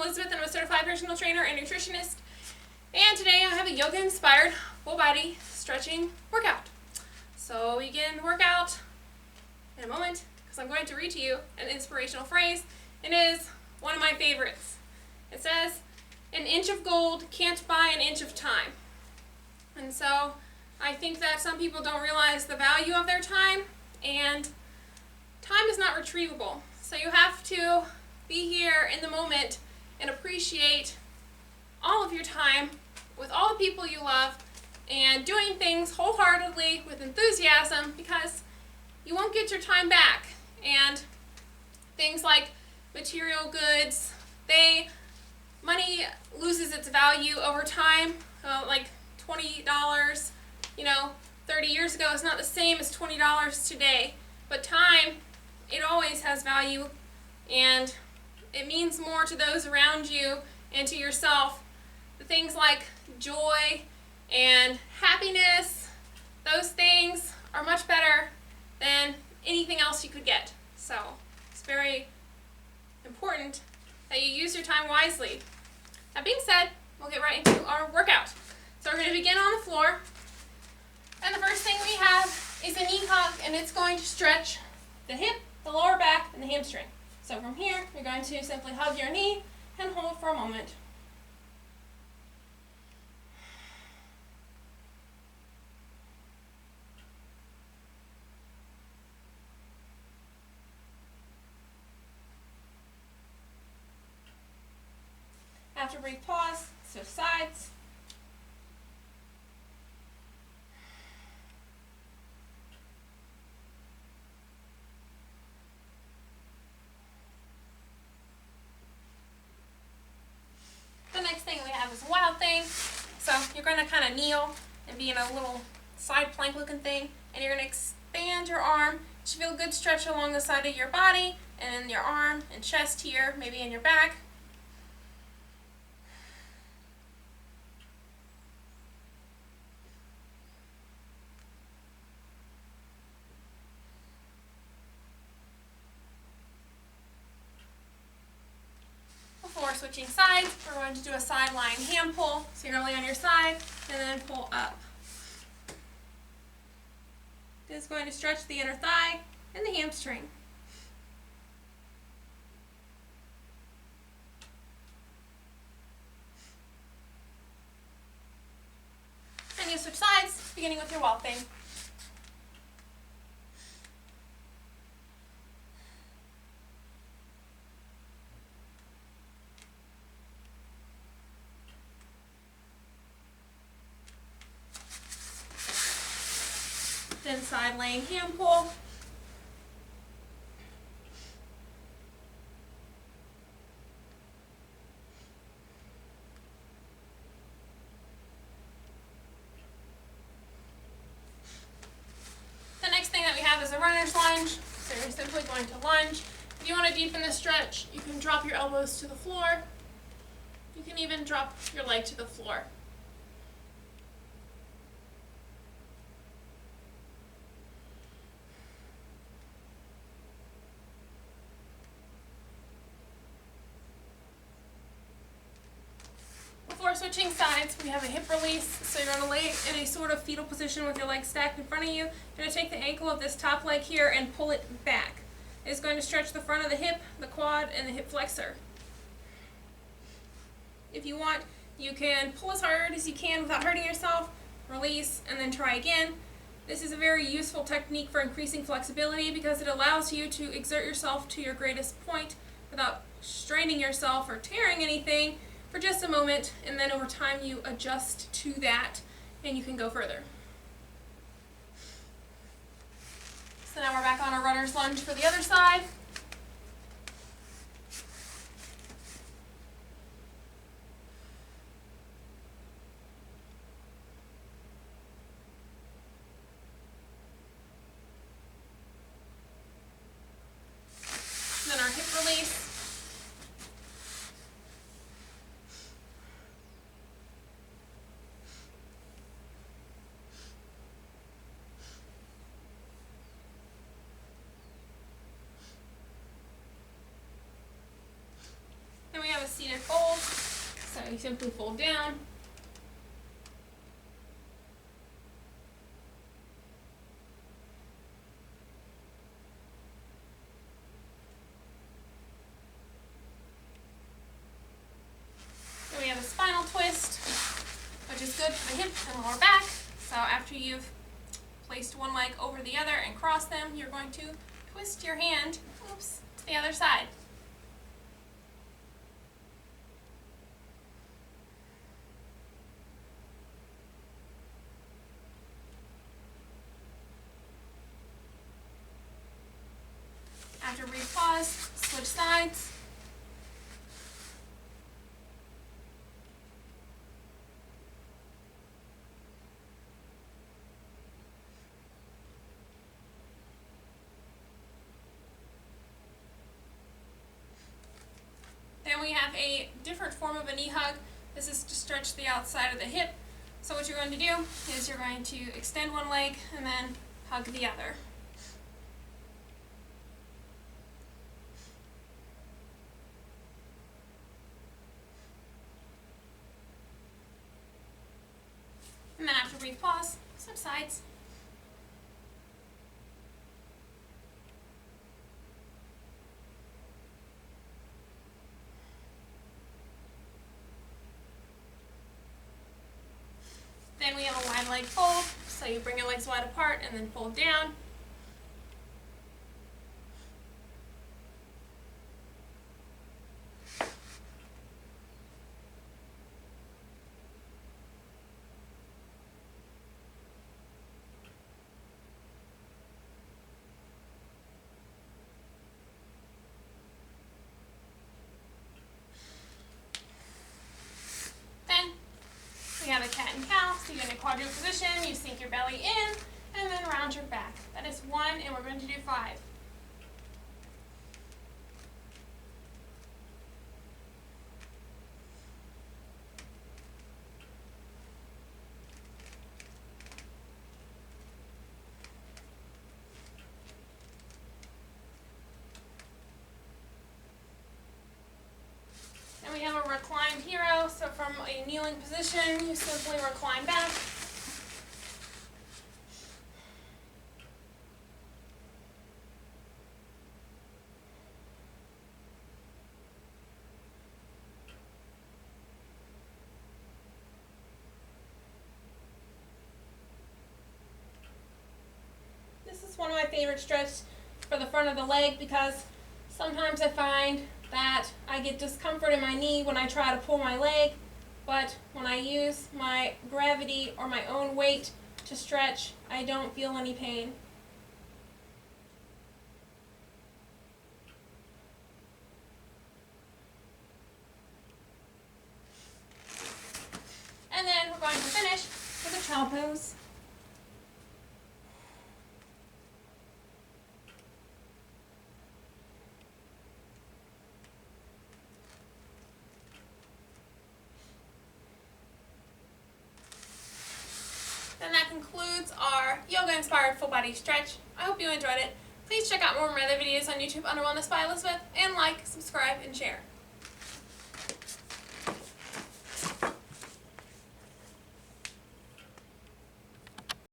Elizabeth, and I'm a certified personal trainer and nutritionist. And today I have a yoga-inspired full body stretching workout. So we begin the workout in a moment because I'm going to read to you an inspirational phrase. It is one of my favorites. It says, "An inch of gold can't buy an inch of time." And so I think that some people don't realize the value of their time, and time is not retrievable. So you have to be here in the moment and appreciate all of your time with all the people you love and doing things wholeheartedly with enthusiasm, because you won't get your time back. And things like material goods, money loses its value over time. Like $20, 30 years ago is not the same as $20 today. But time, it always has value, and it means more to those around you and to yourself. The things like joy and happiness, those things are much better than anything else you could get. So it's very important that you use your time wisely. That being said, we'll get right into our workout. So we're going to begin on the floor. And the first thing we have is a knee hug, and it's going to stretch the hip, the lower back, and the hamstring. So from here, you're going to simply hug your knee and hold for a moment. After a brief pause, switch sides. The next thing we have is a wild thing. So you're going to kind of kneel and be in a little side plank looking thing, and you're going to expand your arm. You should feel a good stretch along the side of your body and in your arm and chest here, maybe in your back. Before switching sides, we're going to do a sideline hand pull. So you're going to lay on your side and then pull up. This is going to stretch the inner thigh and the hamstring. And you switch sides, beginning with your wild thing. Then side laying hand pull. The next thing that we have is a runner's lunge. So you're simply going to lunge. If you want to deepen the stretch, you can drop your elbows to the floor. You can even drop your leg to the floor. Before switching sides, we have a hip release. So you're going to lay in a sort of fetal position with your legs stacked in front of you. You're going to take the ankle of this top leg here and pull it back. It's going to stretch the front of the hip, the quad, and the hip flexor. If you want, you can pull as hard as you can without hurting yourself, release, and then try again. This is a very useful technique for increasing flexibility because it allows you to exert yourself to your greatest point without straining yourself or tearing anything for just a moment, and then over time you adjust to that and you can go further. So now we're back on our runner's lunge for the other side. Then our hip release. you simply fold down. Then we have a spinal twist, which is good for the hip and lower back. So after you've placed one leg over the other and crossed them, you're going to twist your hand, to the other side. After brief pause, switch sides. Then we have a different form of a knee hug. This is to stretch the outside of the hip. So what you're going to do is you're going to extend one leg and then hug the other. And then after a brief pause, switch sides. Then we have a wide leg fold, so you bring your legs wide apart and then fold down. We have a cat and cow, so you're in a quadruped position, you sink your belly in, and then round your back. That is 1, and we're going to do 5. Then we have a Reclined Hero, so from a kneeling position, you simply recline back. This is one of my favorite stretches for the front of the leg because sometimes I find that I get discomfort in my knee when I try to pull my leg, but when I use my gravity or my own weight to stretch, I don't feel any pain. And then we're going to finish with a child pose. Then that concludes our yoga-inspired full-body stretch. I hope you enjoyed it. Please check out more of my other videos on YouTube under Wellness by Elizabeth, and like, subscribe, and share.